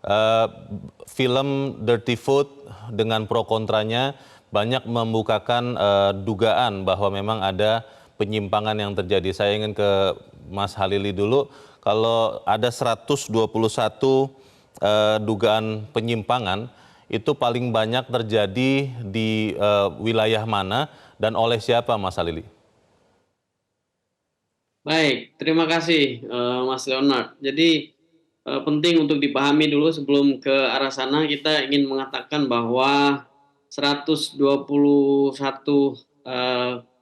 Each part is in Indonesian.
Eh, Film Dirty Food dengan pro kontranya banyak membukakan dugaan bahwa memang ada penyimpangan yang terjadi. Saya ingin ke Mas Halili dulu. Kalau ada 121 dugaan penyimpangan, itu paling banyak terjadi di wilayah mana dan oleh siapa, Mas Halili? Baik, terima kasih Mas Leonard. Jadi penting untuk dipahami dulu sebelum ke arah sana, kita ingin mengatakan bahwa 121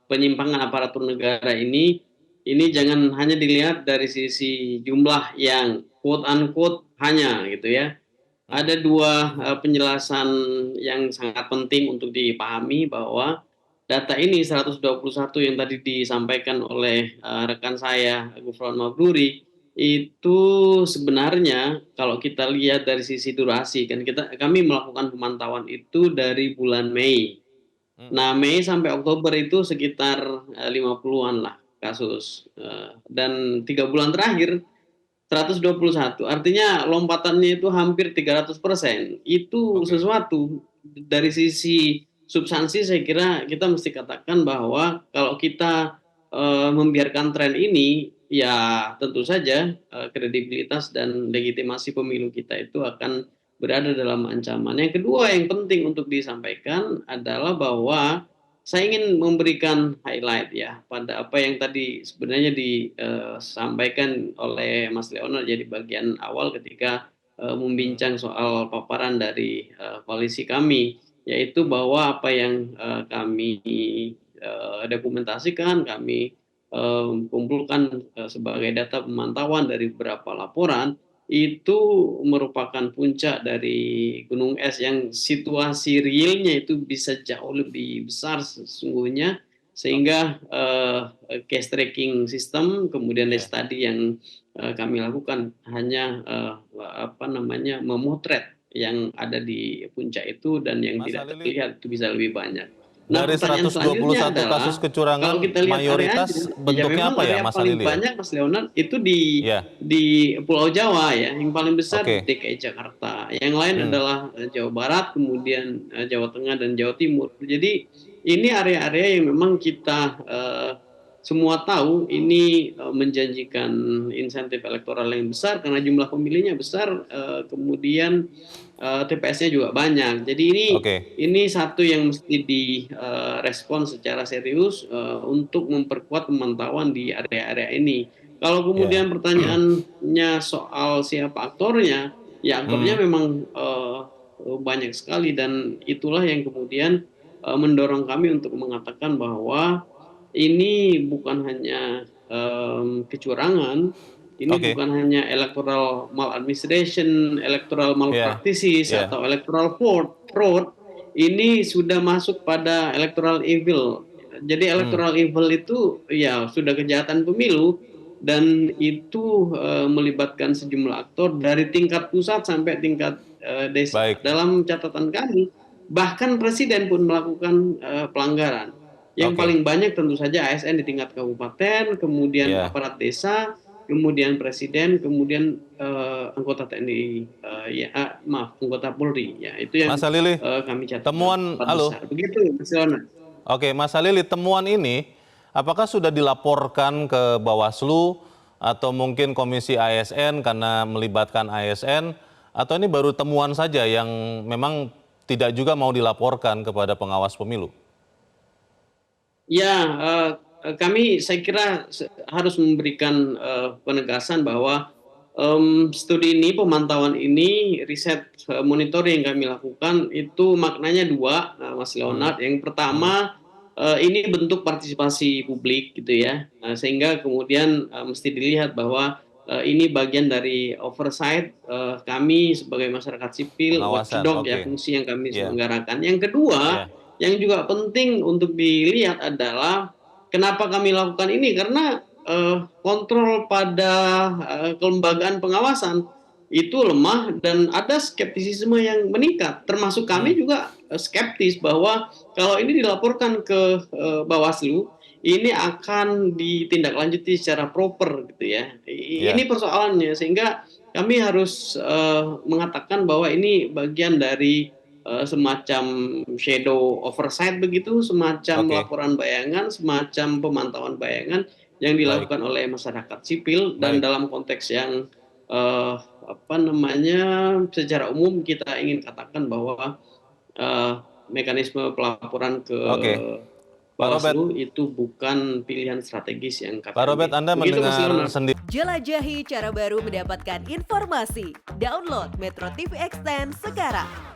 penyimpangan aparatur negara ini jangan hanya dilihat dari sisi jumlah yang quote unquote hanya gitu ya. Ada dua penjelasan yang sangat penting untuk dipahami bahwa data ini 121 yang tadi disampaikan oleh rekan saya Gufron Mabruri itu sebenarnya kalau kita lihat dari sisi durasi kan kami melakukan pemantauan itu dari bulan Mei. Nah, Mei sampai Oktober itu sekitar 50-an lah kasus. Dan 3 bulan terakhir 121, artinya lompatannya itu hampir 300%. Itu Oke. sesuatu dari sisi substansi, saya kira kita mesti katakan bahwa kalau kita membiarkan tren ini, ya tentu saja kredibilitas dan legitimasi pemilu kita itu akan berada dalam ancaman. Yang kedua yang penting untuk disampaikan adalah bahwa saya ingin memberikan highlight ya pada apa yang tadi sebenarnya disampaikan oleh Mas Leonard jadi bagian awal ketika membincang soal paparan dari koalisi kami, yaitu bahwa apa yang kami dokumentasikan, kami kumpulkan sebagai data pemantauan dari beberapa laporan itu merupakan puncak dari gunung es yang situasi realnya itu bisa jauh lebih besar sesungguhnya, Oke. sehingga case tracking system kemudian Iya. study yang kami lakukan hanya memotret yang ada di puncak itu dan yang Mas tidak Halili, terlihat itu bisa lebih banyak. Nah, dari pertanyaan selanjutnya 121 kasus adalah kalau kecurangan, kita lihat areanya, mayoritas ya bentuknya memang apa ya, area Mas paling Halili ya? banyak Mas Leonard itu Iya. di Pulau Jawa ya, yang paling besar Oke. DKI Jakarta, yang lain Hmm. adalah Jawa Barat, kemudian Jawa Tengah dan Jawa Timur. Jadi ini area-area yang memang kita semua tahu ini menjanjikan insentif elektoral yang besar karena jumlah pemilihnya besar, kemudian TPS-nya juga banyak. Jadi Oke. ini satu yang mesti direspon secara serius untuk memperkuat pemantauan di area-area ini. Kalau Ya. kemudian pertanyaannya soal siapa aktornya, ya aktornya Hmm. memang banyak sekali dan itulah yang kemudian mendorong kami untuk mengatakan bahwa ini bukan hanya kecurangan, ini Oke. bukan hanya electoral maladministration, electoral Ya. malpractices Ya. atau electoral fraud, ini sudah masuk pada electoral evil. Jadi Hmm. electoral evil itu ya sudah kejahatan pemilu dan itu melibatkan sejumlah aktor dari tingkat pusat sampai tingkat desa. Baik. Dalam catatan kami, bahkan presiden pun melakukan pelanggaran. Yang Oke. paling banyak tentu saja ASN di tingkat kabupaten, kemudian Ya. aparat desa, kemudian presiden, kemudian anggota TNI, anggota Polri. Ya, itu yang Mas Halili, kami catat dalam temuan, empat halo. besar. Begitu, Mas Leonard. Oke, Mas Halili, temuan ini apakah sudah dilaporkan ke Bawaslu atau mungkin Komisi ASN karena melibatkan ASN, atau ini baru temuan saja yang memang tidak juga mau dilaporkan kepada pengawas pemilu? Ya, kami saya kira harus memberikan penegasan bahwa studi ini, pemantauan ini, riset monitoring yang kami lakukan itu maknanya dua, Mas Hmm. Leonard. Yang Hmm. pertama, ini bentuk partisipasi publik gitu ya, sehingga kemudian mesti dilihat bahwa ini bagian dari oversight kami sebagai masyarakat sipil, Pengawasan, watchdog oke. ya fungsi yang kami Ya. selenggarakan. Yang kedua, Ya. yang juga penting untuk dilihat adalah kenapa kami lakukan ini, karena kontrol pada kelembagaan pengawasan itu lemah dan ada skeptisisme yang meningkat, termasuk Hmm. kami juga skeptis bahwa kalau ini dilaporkan ke Bawaslu ini akan ditindaklanjuti secara proper gitu ya. Ya. Ini persoalannya, sehingga kami harus mengatakan bahwa ini bagian dari semacam shadow oversight begitu, semacam Oke, laporan bayangan, semacam pemantauan bayangan yang baik, dilakukan oleh masyarakat sipil, dan baik. dalam konteks yang apa namanya, secara umum kita ingin katakan bahwa eh, mekanisme pelaporan ke Oke, Pak Robert. Bawaslu itu bukan pilihan strategis yang Pak kami Robert, ambil. Anda Begitu Mas mendengar Leonard. sendiri. Jelajahi cara baru mendapatkan informasi. Download Metro TV Extend sekarang.